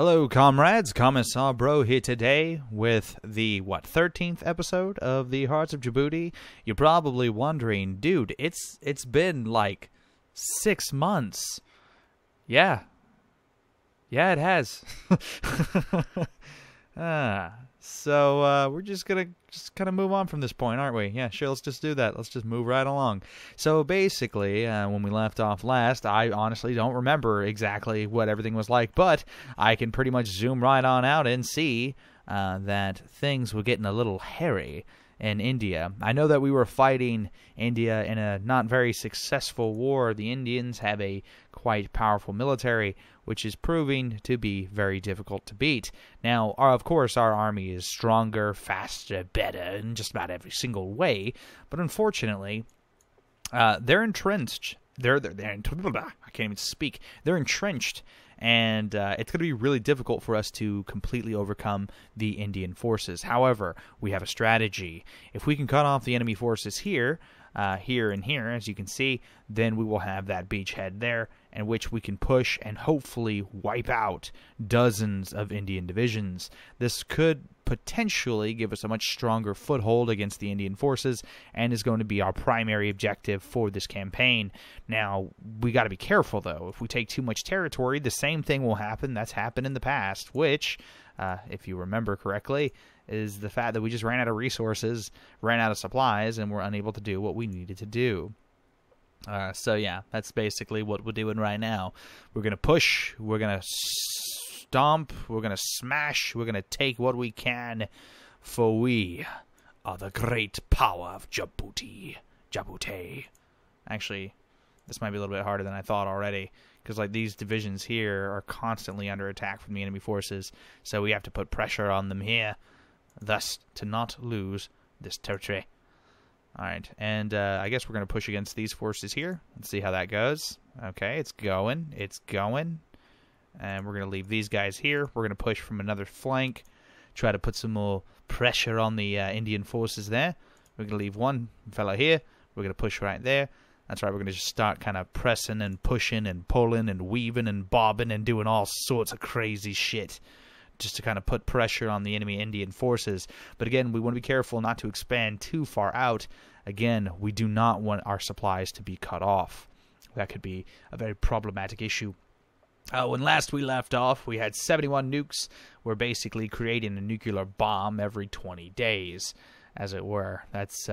Hello, comrades. Commissar Bro here today with the, 13th episode of the Hearts of Djibouti. You're probably wondering, dude, it's been like 6 months. Yeah, it has. So we're just gonna kind of move on from this point, aren't we? Yeah, sure, let's just do that. Let's just move right along. So basically, when we left off last, I honestly don't remember exactly what everything was like, but I can pretty much zoom right on out and see that things were getting a little hairy in India. I know that we were fighting India in a not very successful war. The Indians have a quite powerful military, which is proving to be very difficult to beat. Now, of course, our army is stronger, faster, better in just about every single way, but unfortunately, they're entrenched. I can't even speak. They're entrenched, and it's going to be really difficult for us to completely overcome the Indian forces. However, we have a strategy. If we can cut off the enemy forces here, here and here, as you can see, then we will have that beachhead there, in which we can push and hopefully wipe out dozens of Indian divisions. This could potentially give us a much stronger foothold against the Indian forces and is going to be our primary objective for this campaign. Now, we got to be careful, though. If we take too much territory, the same thing will happen that's happened in the past, which, if you remember correctly, is the fact that we just ran out of resources, ran out of supplies, and were unable to do what we needed to do. So yeah, that's basically what we're doing right now. We're going to push, we're going to stomp, we're going to smash, we're going to take what we can, for we are the great power of Djibouti. Actually, this might be a little bit harder than I thought already, because like these divisions here are constantly under attack from the enemy forces, so we have to put pressure on them here, thus to not lose this territory. Alright, and I guess we're going to push against these forces here. Let's see how that goes. Okay, it's going. And we're going to leave these guys here. We're going to push from another flank, try to put some more pressure on the Indian forces there. We're going to leave one fellow here. We're going to push right there. That's right, we're going to just start kind of pressing and pushing and pulling and weaving and bobbing and doing all sorts of crazy shit, just to kind of put pressure on the enemy Indian forces. But again, we want to be careful not to expand too far out. Again, we do not want our supplies to be cut off. That could be a very problematic issue. When last we left off, we had 71 nukes. We're basically creating a nuclear bomb every 20 days, as it were. That's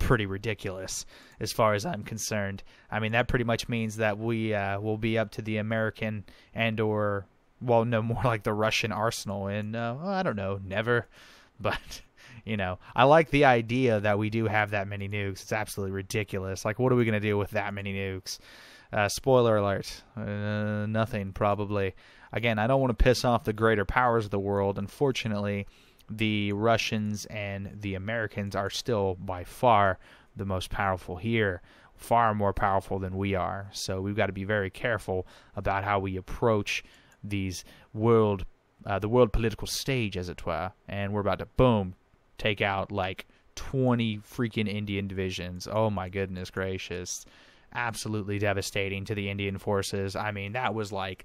pretty ridiculous as far as I'm concerned. I mean, that pretty much means that we will be up to the American and/or, well, no, more like the Russian arsenal in, I don't know, never. But, you know, I like the idea that we do have that many nukes. It's absolutely ridiculous. Like, what are we going to do with that many nukes? Spoiler alert, nothing, probably. Again, I don't want to piss off the greater powers of the world. Unfortunately, the Russians and the Americans are still, by far, the most powerful here. Far more powerful than we are. So we've got to be very careful about how we approach these the world political stage, as it were, and we're about to, boom, take out like 20 freaking Indian divisions. Oh my goodness gracious. Absolutely devastating to the Indian forces. I mean, that was like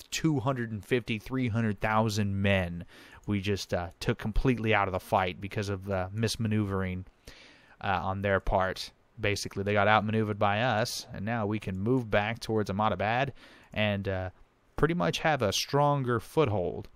250, 300,000 men we just took completely out of the fight because of mismaneuvering on their part. Basically, they got outmaneuvered by us, and now we can move back towards Ahmedabad and pretty much have a stronger foothold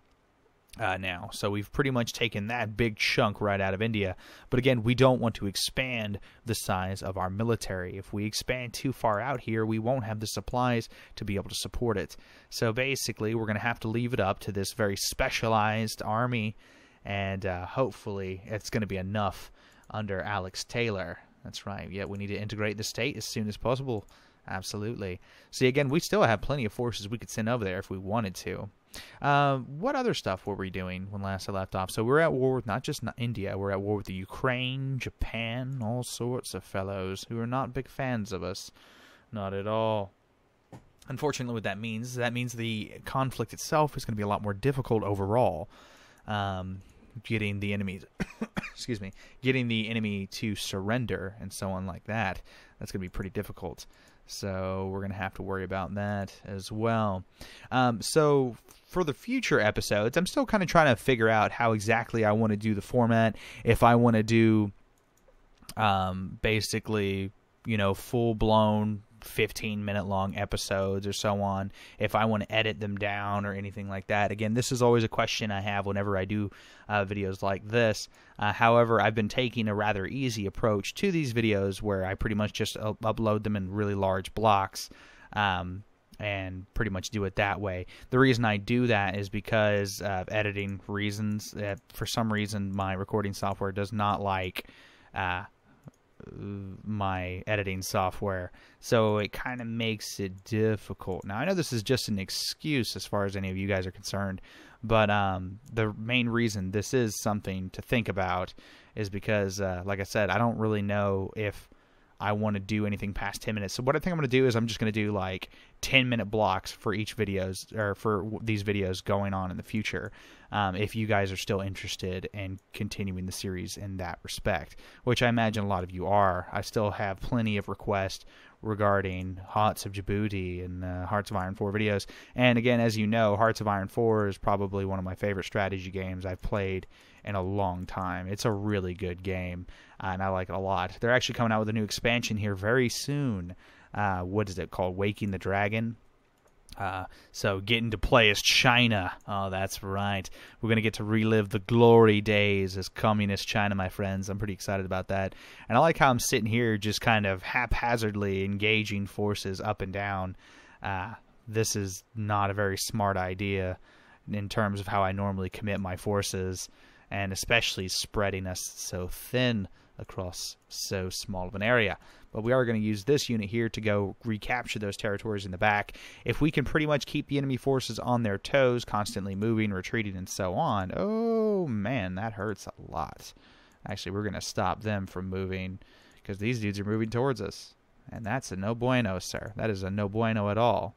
now. So we've pretty much taken that big chunk right out of India. But again, we don't want to expand the size of our military. If we expand too far out here, we won't have the supplies to be able to support it. So basically, we're going to have to leave it up to this very specialized army, and hopefully it's going to be enough under Alex Taylor. That's right. Yeah, we need to integrate the state as soon as possible. Absolutely. See, again, we still have plenty of forces we could send over there if we wanted to. What other stuff were we doing when last I left off? So we're at war with not just India, we're at war with the Ukraine, Japan, all sorts of fellows who are not big fans of us. Not at all. Unfortunately, what that means the conflict itself is going to be a lot more difficult overall. Getting the enemies, excuse me, getting the enemy to surrender and so on like that. That's going to be pretty difficult. So we're going to have to worry about that as well. So for the future episodes, I'm still kind of trying to figure out how exactly I want to do the format. If I want to do basically, full-blown 15-minute long episodes or so on, if I want to edit them down or anything like that. Again, this is always a question I have whenever I do videos like this. However, I've been taking a rather easy approach to these videos where I pretty much just upload them in really large blocks and pretty much do it that way. The reason I do that is because of editing reasons. For some reason, my recording software does not like my editing software, so it kind of makes it difficult. Now, I know this is just an excuse as far as any of you guys are concerned, but the main reason this is something to think about is because, like I said, I don't really know if I want to do anything past 10 minutes. So what I think I'm going to do is I'm just going to do like 10-minute blocks for each videos, or for these videos going on in the future. If you guys are still interested in continuing the series in that respect, which I imagine a lot of you are. I still have plenty of requests regarding Hearts of Djibouti and Hearts of Iron 4 videos. And again, as you know, Hearts of Iron 4 is probably one of my favorite strategy games I've played in a long time. It's a really good game, and I like it a lot. They're actually coming out with a new expansion here very soon. What is it called? Waking the Dragon. So getting to play as China. Oh, that's right. We're going to get to relive the glory days as communist China, my friends. I'm pretty excited about that. And I like how I'm sitting here just kind of haphazardly engaging forces up and down. This is not a very smart idea in terms of how I normally commit my forces, and especially spreading us so thin across so small of an area. But we are going to use this unit here to go recapture those territories in the back. If we can pretty much keep the enemy forces on their toes, constantly moving, retreating, and so on, oh man, that hurts a lot. Actually, we're going to stop them from moving because these dudes are moving towards us. And that's a no bueno, sir. That is a no bueno at all.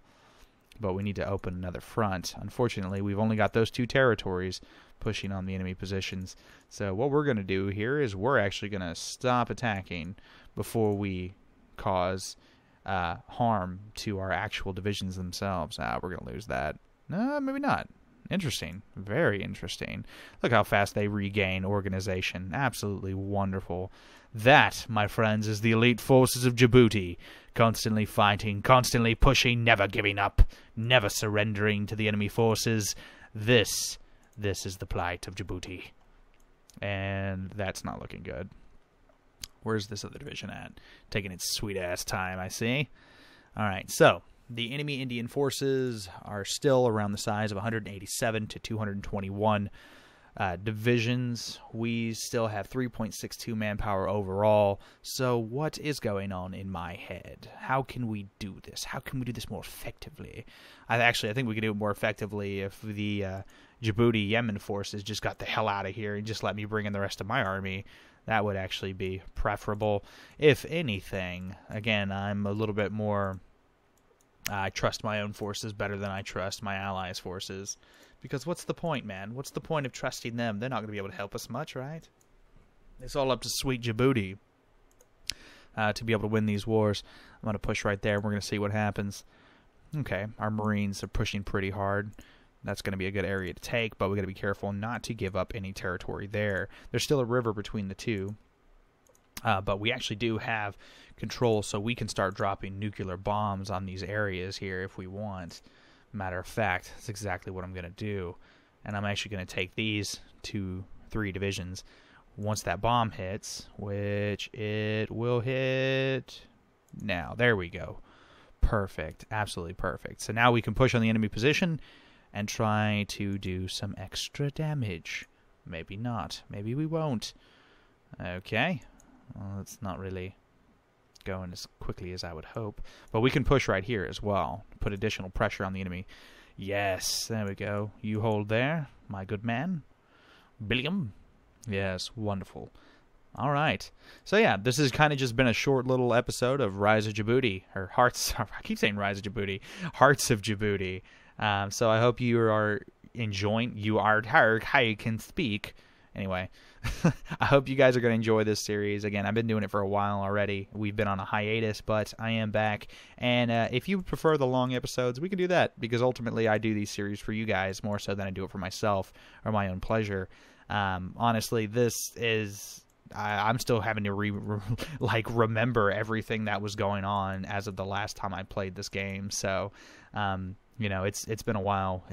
But we need to open another front. Unfortunately, we've only got those two territories pushing on the enemy positions. So what we're going to do here is we're actually going to stop attacking before we cause harm to our actual divisions themselves. We're going to lose that. No, maybe not. Interesting. Very interesting. Look how fast they regain organization. Absolutely wonderful. That, my friends, is the elite forces of Djibouti. Constantly fighting, constantly pushing, never giving up, never surrendering to the enemy forces. This is the plight of Djibouti. And that's not looking good. Where's this other division at? Taking its sweet-ass time, I see. Alright, so the enemy Indian forces are still around the size of 187 to 221 divisions. We still have 3.62 manpower overall. So what is going on in my head? How can we do this? How can we do this more effectively? I think we could do it more effectively if the Djibouti Yemen forces just got the hell out of here and just let me bring in the rest of my army. That would actually be preferable. If anything, again, I'm a little bit more... I trust my own forces better than I trust my allies' forces. Because what's the point, man? What's the point of trusting them? They're not going to be able to help us much, right? It's all up to sweet Djibouti to be able to win these wars. I'm going to push right there. We're going to see what happens. Okay, our Marines are pushing pretty hard. That's going to be a good area to take, but we got to be careful not to give up any territory there. There's still a river between the two. But we actually do have control, so we can start dropping nuclear bombs on these areas here if we want. Matter of fact, that's exactly what I'm going to do. And I'm actually going to take these 2-3 divisions. Once that bomb hits, which it will hit now. There we go. Perfect. Absolutely perfect. So now we can push on the enemy position and try to do some extra damage. Maybe not. Maybe we won't. Okay. Well, it's not really going as quickly as I would hope. But we can push right here as well. Put additional pressure on the enemy. Yes, there we go. You hold there, my good man. Billiam. Yes, wonderful. All right. So yeah, this has kind of just been a short little episode of Rise of Djibouti. Or Hearts. I keep saying Rise of Djibouti. Hearts of Djibouti. So I hope you are enjoying. You are how you can speak. anyway, I hope you guys are going to enjoy this series. Again, I've been doing it for a while already. We've been on a hiatus, but I am back. And if you prefer the long episodes, we can do that, because ultimately I do these series for you guys more so than I do it for myself or my own pleasure. Honestly, this is... I'm still having to remember everything that was going on as of the last time I played this game. So, it's been a while.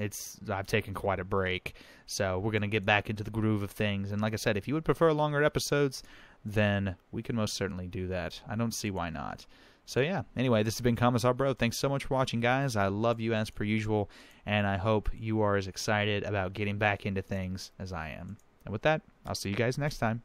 I've taken quite a break. So we're going to get back into the groove of things. And like I said, if you would prefer longer episodes, then we can most certainly do that. I don't see why not. So yeah, anyway, this has been Commissar Bro. Thanks so much for watching, guys. I love you as per usual, and I hope you are as excited about getting back into things as I am. And with that, I'll see you guys next time.